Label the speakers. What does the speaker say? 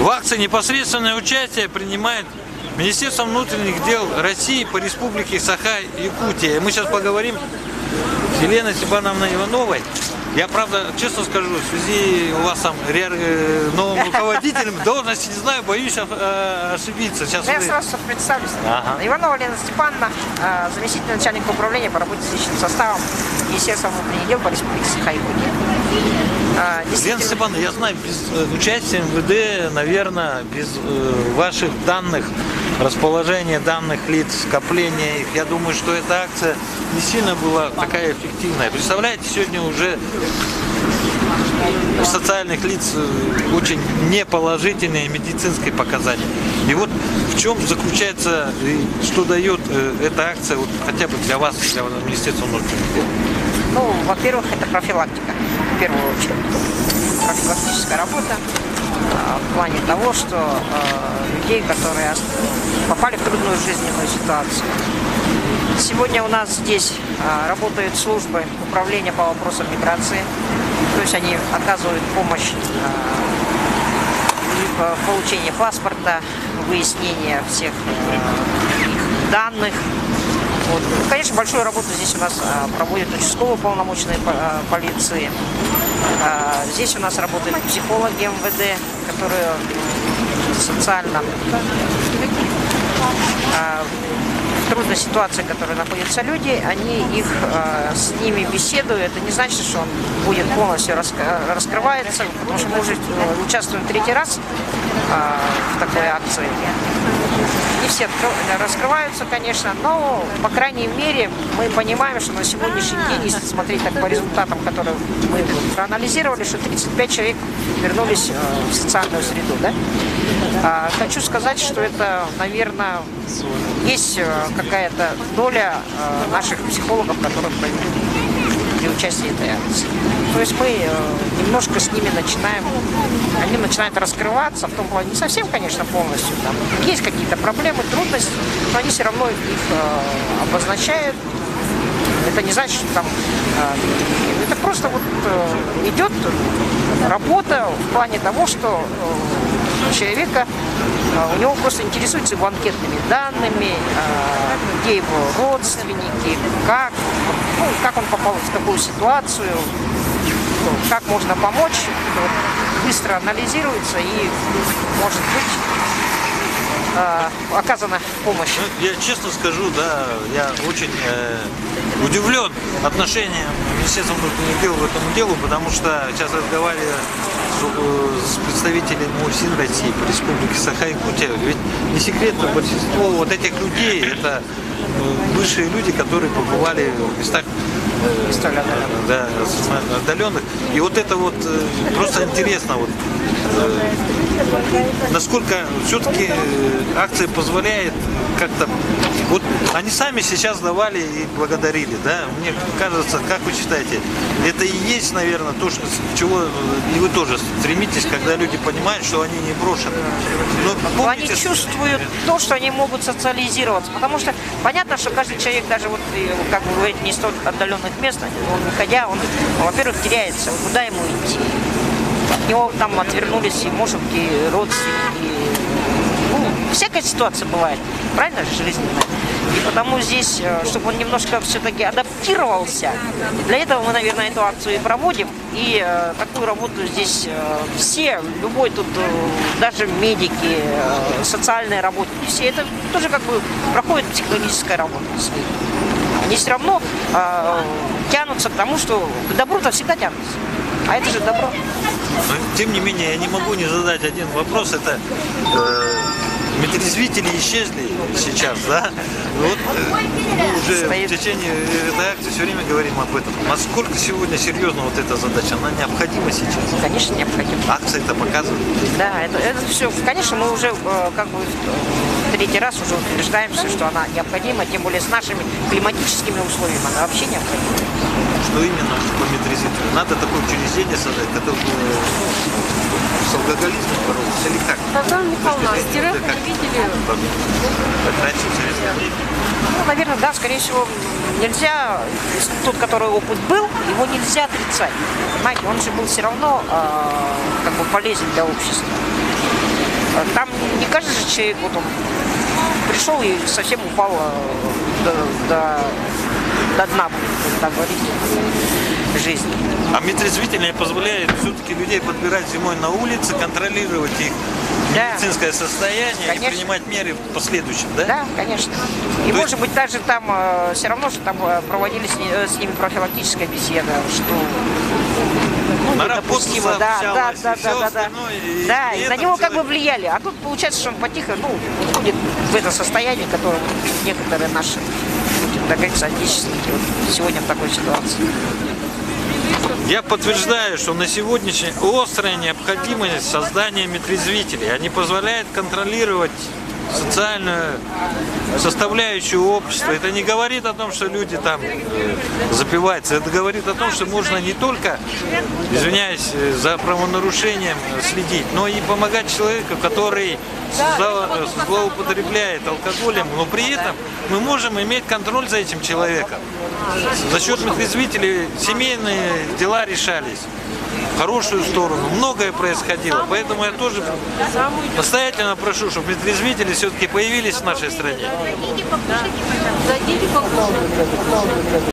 Speaker 1: В акции непосредственное участие принимает Министерство внутренних дел России по республике Саха-Якутия. Мы сейчас поговорим с Еленой Степановной Ивановой. Я, правда, честно скажу, в связи у вас там новым руководителем должности, не знаю, боюсь ошибиться. Сейчас
Speaker 2: я сразу представлюсь. Ага. Иванова Лена Степановна, заместитель начальника управления по работе с личным составом Министерства внутренних дел по республике Саха-Якутия.
Speaker 1: Лена Степановна, я знаю, без участия МВД, наверное, без ваших данных, расположения данных лиц, скопления их, я думаю, что эта акция не сильно была такая эффективная. Представляете, сегодня уже у социальных лиц очень неположительные медицинские показания. И вот в чем заключается, что дает эта акция, вот, хотя бы для вас, для Министерства внутренних дел?
Speaker 2: Ну, во-первых, это профилактика, в первую очередь. Профилактическая работа в плане того, что людей, которые попали в трудную жизненную ситуацию. Сегодня у нас здесь работают службы управления по вопросам миграции, то есть они оказывают помощь в получении паспорта, выяснения всех их данных. Вот. Конечно, большую работу здесь у нас проводят участковые уполномоченные полиции. Здесь у нас работают психологи МВД, которые социально в трудной ситуации, в которой находятся люди, они их с ними беседуют. Это не значит, что он будет полностью раскрывается, потому что мы уже участвуем третий раз в такой акции. Не все раскрываются, конечно, но, по крайней мере, мы понимаем, что на сегодняшний день, если смотреть так по результатам, которые мы проанализировали, что 35 человек вернулись в социальную среду. Да? Хочу сказать, что это, наверное, есть какая-то доля наших психологов, которые провели при участии этой акции. То есть мы немножко с ними начинаем, они начинают раскрываться, в том плане, не совсем, конечно, полностью, там есть какие-то проблемы, трудности, но они все равно их обозначают. Это не значит, что там, это просто вот идет работа в плане того, что человека, у него просто интересуется его анкетными данными, где его родственники, как он попал в такую ситуацию, как можно помочь, быстро анализируется и, может быть, оказана помощь.
Speaker 1: Ну, я честно скажу, да, я очень удивлен отношением Министерства внутренних дел к этому делу, потому что сейчас разговариваю с представителями МОСИН России по республике Саха-Якутия, ведь не секретно, большинство вот этих людей это бывшие люди, которые побывали в местах отдаленных. И вот это вот просто интересно, вот, насколько все-таки акция позволяет как-то, вот они сами сейчас давали и благодарили, да, мне кажется, как вы считаете, это и есть, наверное, то, что, чего и вы тоже стремитесь, когда люди понимают, что они не брошены. Но помните,
Speaker 2: они чувствуют то, что они могут социализироваться, потому что понятно, что каждый человек, даже вот, как вы говорите, не из столь отдаленных мест, он, выходя, он, во-первых, теряется, куда ему идти. От него там отвернулись и мужики, и родственники. Ну, всякая ситуация бывает, правильно же, жизненная. И потому здесь, чтобы он немножко все-таки адаптировался, для этого мы, наверное, эту акцию и проводим. И такую работу здесь все, любой тут, даже медики, социальные работники, все это тоже как бы проходит психологическая работа. Они все равно тянутся к тому, что к добру-то всегда тянутся. А это же добро.
Speaker 1: Но, тем не менее, я не могу не задать один вопрос. Это медрезвители исчезли сейчас, да? Вот мы уже в течение этой акции все время говорим об этом. Насколько сегодня серьезна вот эта задача? Она необходима сейчас?
Speaker 2: Конечно, необходима.
Speaker 1: Акция это показывает?
Speaker 2: Да, это все. Конечно, мы уже как бы третий раз уже утверждаемся, что она необходима, тем более с нашими климатическими условиями она вообще необходима.
Speaker 1: Что именно по медрезвителю? Надо такое учреждение создать, которое с алкоголизмом боролся или как?
Speaker 3: Татьяна Михайловна, стереохранители.
Speaker 1: Как раньше в советское время?
Speaker 2: Ну, наверное, да, скорее всего, нельзя, тот, который опыт был, его нельзя отрицать. Понимаете, он же был все равно как бы полезен для общества. Там не каждый же человек вот он пришел и совсем упал до дна, будем так говорить, жизни.
Speaker 1: А медрезвители позволяют все-таки людей подбирать зимой на улице, контролировать их
Speaker 2: Да.
Speaker 1: медицинское состояние
Speaker 2: Конечно.
Speaker 1: и принимать меры в последующем, да?
Speaker 2: Да, конечно. И
Speaker 1: То
Speaker 2: может быть даже там все равно, что там проводили с ними профилактическая беседа, что
Speaker 1: На работу
Speaker 2: допустимо, да,
Speaker 1: сообщалось,
Speaker 2: да,
Speaker 1: и всё остальное, и
Speaker 2: да,
Speaker 1: при
Speaker 2: и на
Speaker 1: этом
Speaker 2: него как бы
Speaker 1: человек-
Speaker 2: влияли. А тут получается, что он потихо, уходит в это состояние, которое некоторые наши, так говорить, соотечественники вот сегодня в такой ситуации.
Speaker 1: Я подтверждаю, что на сегодняшний острая необходимость создания медрезвителей. Они позволяют контролировать социальную составляющую общества. Это не говорит о том, что люди там запиваются. Это говорит о том, что можно не только, извиняюсь, за правонарушением следить, но и помогать человеку, который злоупотребляет алкоголем, но при этом мы можем иметь контроль за этим человеком. За счет медрезвителей семейные дела решались в хорошую сторону. Многое происходило. Поэтому я тоже настоятельно прошу, чтобы медрезвители все-таки появились в нашей стране.
Speaker 3: Зайдите, покушайте, пожалуйста.